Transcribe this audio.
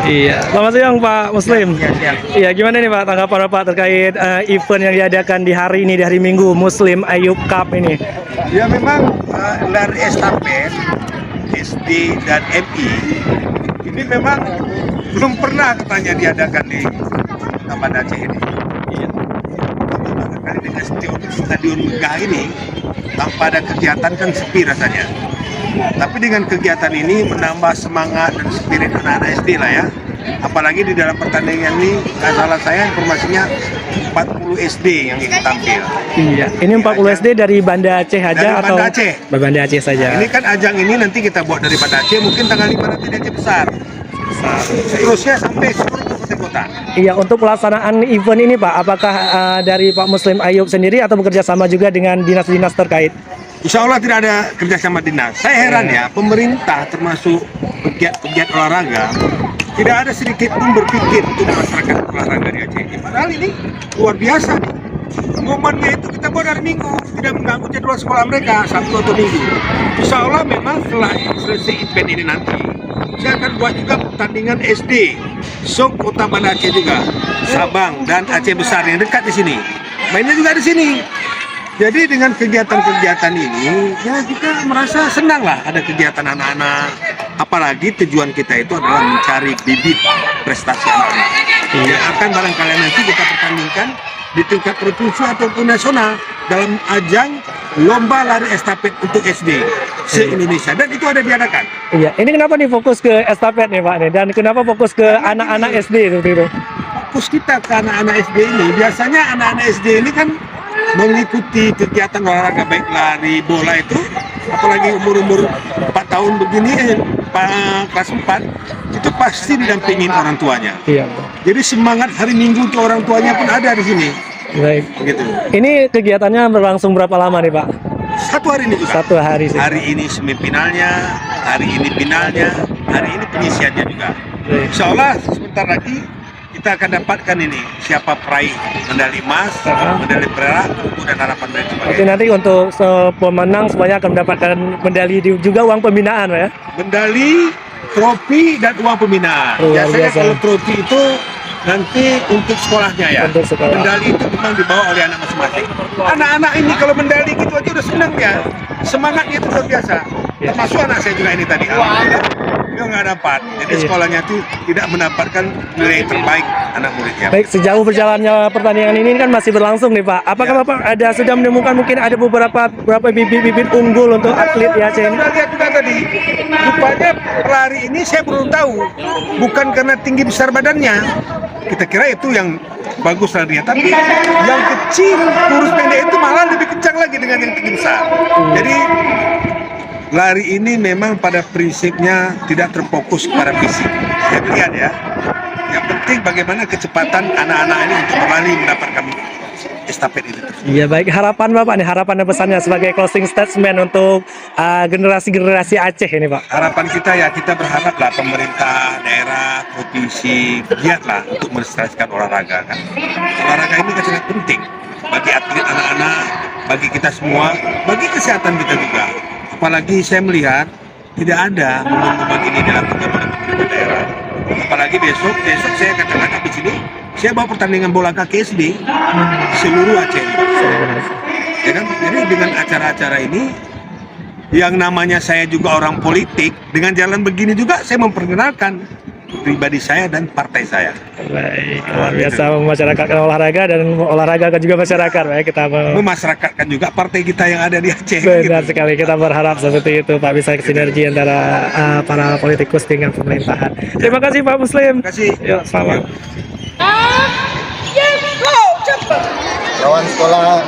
Iya, selamat siang Pak Muslim. Iya, siang. Iya, gimana nih Pak tanggapan Bapak terkait event yang diadakan di hari ini, di hari Minggu, Muslim Ayub Cup ini? Ya memang lari estafet SD dan MI ini memang belum pernah katanya diadakan di Taman Aceh ini. Iya. Pertama kali dengan stadion megah ini tanpa ada kegiatan kan sepi rasanya. Tapi dengan kegiatan ini menambah semangat dan spirit anak-anak SD lah ya. Apalagi di dalam pertandingan ini, nggak salah saya informasinya 40 SD yang ikut tampil. Iya, ini 40 SD dari Banda Aceh aja Dari atau Banda Aceh. Banda Aceh saja? Ini kan ajang ini nanti kita buat dari Banda Aceh, mungkin tanggal 5 nanti di Aceh besar. Seterusnya sampai seluruh kabupaten kota. Iya, untuk pelaksanaan event ini Pak, apakah dari Pak Muslim Ayub sendiri atau bekerja sama juga dengan dinas-dinas terkait? Insya Allah tidak ada kerjasama dinas. Saya heran ya, pemerintah termasuk pegiat olahraga tidak ada sedikit pun berpikir untuk masyarakat olahraga di Aceh ini. Padahal ini luar biasa nih. Momennya itu kita buat hari Minggu, tidak mengganggu jadwal sekolah mereka Sabtu atau Minggu. Insya Allah memang setelah selesai event ini nanti, saya akan buat juga pertandingan SD, Sok Kota Banda Aceh juga, Sabang dan Aceh Besar yang dekat di sini. Mainnya juga di sini. Jadi dengan kegiatan-kegiatan ini, ya kita merasa senang lah ada kegiatan anak-anak. Apalagi tujuan kita itu adalah mencari bibit prestasi anak-anak. Yang akan barangkali nanti kita pertandingkan di tingkat provinsi ataupun nasional dalam ajang lomba lari estafet untuk SD se-Indonesia. Dan itu ada diadakan. Iya, ini kenapa nih fokus ke estafet nih Pak nih? Dan kenapa fokus ke anak-anak SD seperti itu? Fokus kita ke anak-anak SD ini, biasanya anak-anak SD ini kan mengikuti kegiatan olahraga baik lari, bola itu, apalagi umur-umur 4 tahun begini, kelas 4, itu pasti didampingin orang tuanya. Iya. Jadi semangat hari Minggu untuk orang tuanya pun ada di sini. Baik. Begitu. Ini kegiatannya berlangsung berapa lama nih Pak? Satu hari ini juga. Satu hari sih. Hari ini semifinalnya, hari ini finalnya, hari ini penyisiannya juga. Insya Allah sebentar lagi kita akan dapatkan ini siapa peraih medali emas, medali perak, dan harapan dari Jadi sebagainya. nanti untuk pemenang semuanya akan mendapatkan medali juga uang pembinaan ya? Medali, trofi, dan uang pembinaan. Luar Biasanya biasa. kalau trofi itu nanti untuk sekolahnya ya. Untuk sekolah. Medali itu memang dibawa oleh anak masing-masing. Anak-anak ini kalau medali gitu aja udah senang ya. Semangatnya itu luar biasa. Termasuk anak saya juga ini tadi. Alhamdulillah, dia nggak dapat. Jadi sekolahnya itu tidak mendapatkan nilai terbaik anak muridnya. Baik, sejauh berjalannya pertandingan ini kan masih berlangsung nih Pak. Apakah Bapak sudah menemukan mungkin ada beberapa bibit-bibit unggul untuk atlet di Aceh ini? Kita lihat juga tadi, rupanya pelari ini saya belum tahu, bukan karena tinggi besar badannya. Kita kira itu yang bagus larinya, tapi yang kecil, kurus pendek itu malah lebih kencang lagi dengan yang tinggi besar. Jadi lari ini memang pada prinsipnya tidak terfokus pada fisik. Saya lihat ya, yang penting bagaimana kecepatan anak-anak ini untuk kembali mendapatkan estafet itu. Iya baik, harapan Bapak nih, harapan dan pesannya sebagai closing statement untuk generasi-generasi Aceh ini Pak. Harapan kita ya, kita berharaplah pemerintah daerah, provinsi giatlah untuk melestarikan olahraga kan. Olahraga ini kan sangat penting bagi atlet anak-anak, bagi kita semua, bagi kesehatan kita juga. Apalagi saya melihat tidak ada momen-momen ini dilakukan oleh pemerintah daerah. Apalagi besok saya akan angkat di sini. Saya bawa pertandingan bola kaki SD seluruh Aceh. Ya kan? Jadi dengan acara-acara ini, yang namanya saya juga orang politik, dengan jalan begini juga saya memperkenalkan pribadi saya dan partai saya. Baik, luar biasa memasyarakatkan olahraga dan olahraga juga masyarakat. Baik, kita Memasyarakatkan juga partai kita yang ada di Aceh. benar gitu. sekali, kita berharap seperti itu Pak, bisa sinergi antara para politikus dengan pemerintahan. Terima kasih Pak Muslim. Terima kasih. Yuk, selamat. Kawan sekolah